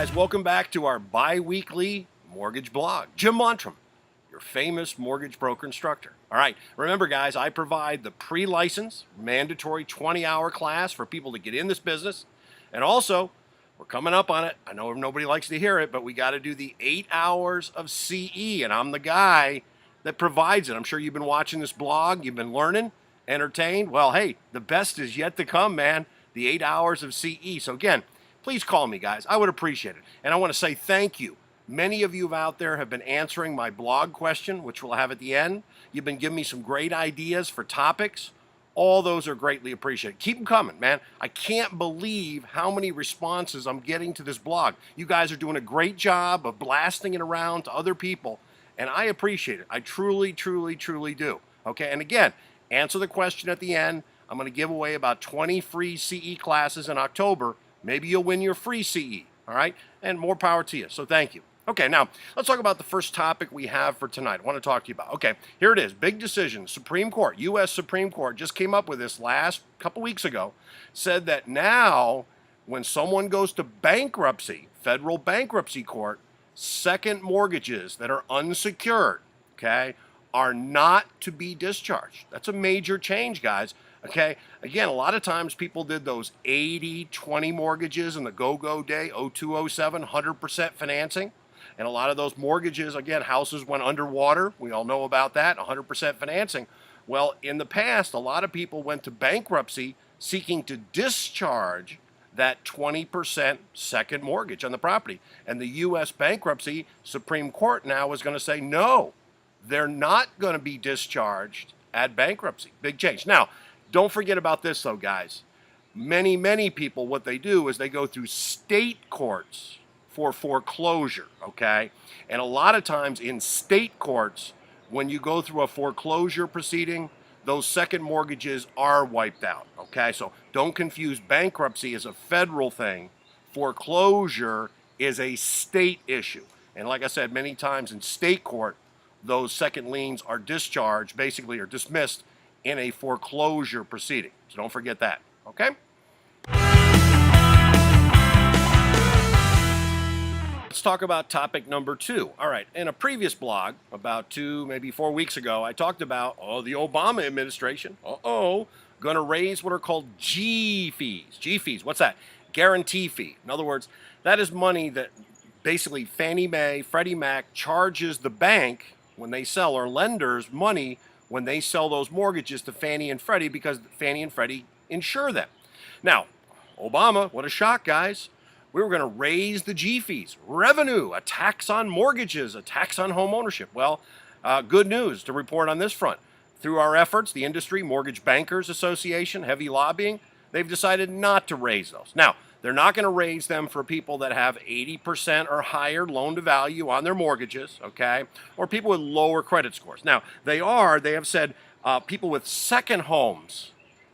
guys, welcome back to our bi-weekly mortgage blog. Jim Montrym, your famous mortgage broker instructor. All right, remember guys, I provide the pre-license mandatory 20-hour class for people to get in this business. And also, we're coming up on it. I know nobody likes to hear it, but we got to do the 8 hours of CE, and I'm the guy that provides it. I'm sure you've been watching this blog, you've been learning, entertained. Well, hey, the best is yet to come, man. The 8 hours of CE. So again, please call me, guys. I would appreciate it. And I want to say thank you. Many of you out there have been answering my blog question, which we'll have at the end. You've been giving me some great ideas for topics. All those are greatly appreciated. Keep them coming, man. I can't believe how many responses I'm getting to this blog. You guys are doing a great job of blasting it around to other people, and I appreciate it. I truly, truly, truly do. Okay, and again, answer the question at the end. I'm going to give away about 20 free CE classes in October. Maybe you'll win your free CE, all right? And more power to you, so thank you. Okay, now, let's talk about the first topic we have for tonight. I want to talk to you about. Okay, here it is. Big decision. Supreme Court, U.S. Supreme Court just came up with this last couple weeks ago, said that now when someone goes to bankruptcy, federal bankruptcy court, second mortgages that are unsecured, okay, are not to be discharged. That's a major change, guys. Okay, again, a lot of times people did those 80-20 mortgages in the go-go day, 02, 07, 100% financing. And a lot of those mortgages, again, houses went underwater. We all know about that, 100% financing. Well, in the past, a lot of people went to bankruptcy seeking to discharge that 20% second mortgage on the property. And the U.S. Bankruptcy Supreme Court now is going to say, no, they're not going to be discharged at bankruptcy. Big change. Now, don't forget about this, though, guys. Many people, what they do is they go through state courts for foreclosure, okay? And a lot of times in state courts, when you go through a foreclosure proceeding, those second mortgages are wiped out, okay? So don't confuse bankruptcy as a federal thing. Foreclosure is a state issue. And like I said, many times in state court, those second liens are discharged, basically, or dismissed in a foreclosure proceeding. So don't forget that, okay? Let's talk about topic number 2. All right, in a previous blog, about 2, maybe 4 weeks ago, I talked about, the Obama administration, going to raise what are called G fees. G fees, what's that? Guarantee fee. In other words, that is money that basically Fannie Mae, Freddie Mac charges the bank when they sell, or lenders money when they sell those mortgages to Fannie and Freddie, because Fannie and Freddie insure them. Now, Obama, what a shock, guys. We were going to raise the G fees, revenue, a tax on mortgages, a tax on home ownership. Well, good news to report on this front. Through our efforts, the Industry Mortgage Bankers Association, heavy lobbying, they've decided not to raise those. Now, they're not going to raise them for people that have 80% or higher loan to value on their mortgages, okay, or people with lower credit scores. Now, they have said people with second homes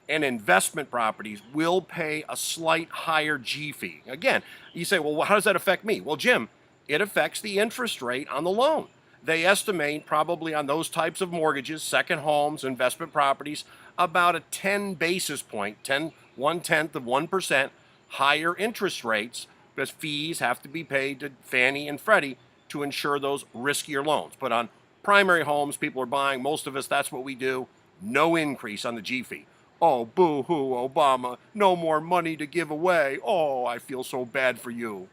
and investment properties will pay a slight higher G fee. Again, you say, well, how does that affect me? Well, Jim, it affects the interest rate on the loan. They estimate probably on those types of mortgages, second homes, investment properties, about a 10 basis point, 1/10 of 1%, higher interest rates, because fees have to be paid to Fannie and Freddie to insure those riskier loans. But on primary homes people are buying, most of us, that's what we do, no increase on the G fee. Oh, boo-hoo, Obama, no more money to give away. Oh, I feel so bad for you.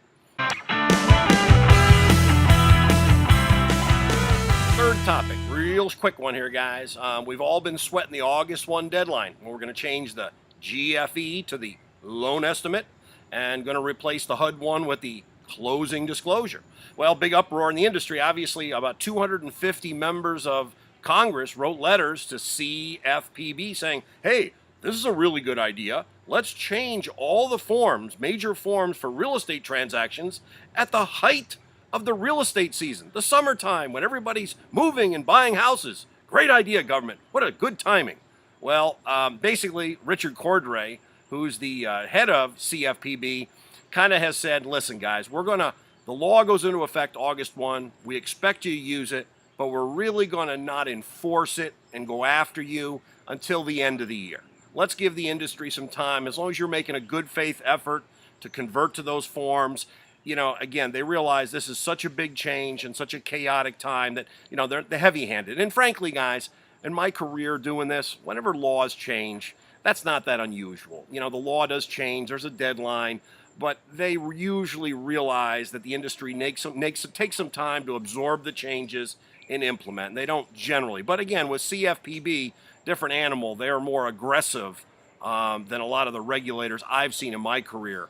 Third topic, real quick one here, guys. We've all been sweating the August 1 deadline. We're going to change the GFE to the loan estimate and going to replace the HUD 1 with the closing disclosure. Well, big uproar in the industry. Obviously, about 250 members of Congress wrote letters to CFPB saying, hey, this is a really good idea. Let's change all the forms, major forms for real estate transactions at the height of the real estate season, the summertime, when everybody's moving and buying houses. Great idea, government. What a good timing. Well, basically, Richard Cordray, who's the head of CFPB, kind of has said, listen, guys, the law goes into effect August 1. We expect you to use it, but we're really going to not enforce it and go after you until the end of the year. Let's give the industry some time. As long as you're making a good faith effort to convert to those forms, again, they realize this is such a big change and such a chaotic time that, they're heavy-handed. And frankly, guys, in my career doing this, whenever laws change, that's not that unusual. The law does change, there's a deadline, but they usually realize that the industry takes some time to absorb the changes and implement. And they don't generally. But again, with CFPB, different animal, they're more aggressive than a lot of the regulators I've seen in my career.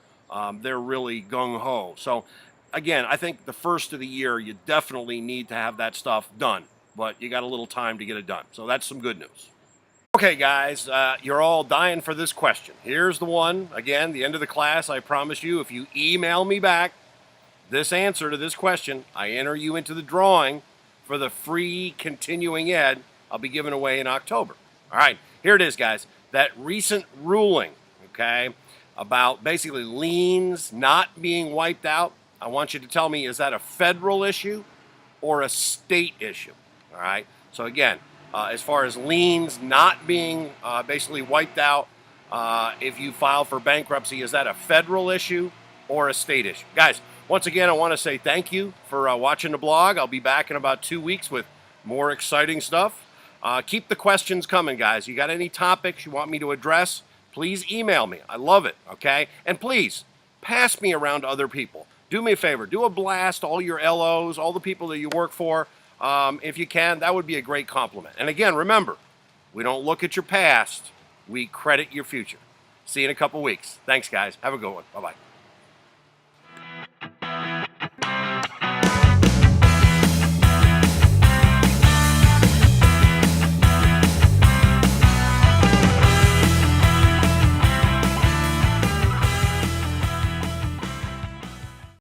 They're really gung-ho. So again, I think the first of the year, you definitely need to have that stuff done, but you got a little time to get it done. So that's some good news. Okay, guys, you're all dying for this question. Here's the one. Again, the end of the class, I promise you, if you email me back this answer to this question, I enter you into the drawing for the free continuing ed I'll be giving away in October. All right, here it is, guys. That recent ruling, okay, about basically liens not being wiped out, I want you to tell me, is that a federal issue or a state issue? All right, so again, as far as liens not being basically wiped out, if you file for bankruptcy, is that a federal issue or a state issue? Guys, once again, I want to say thank you for watching the blog. I'll be back in about 2 weeks with more exciting stuff. Keep the questions coming, guys. You got any topics you want me to address, please email me. I love it, okay? And please, pass me around to other people. Do me a favor. Do a blast, all your LOs, all the people that you work for. If you can, that would be a great compliment. And again, remember, we don't look at your past. We credit your future. See you in a couple weeks. Thanks, guys. Have a good one. Bye-bye.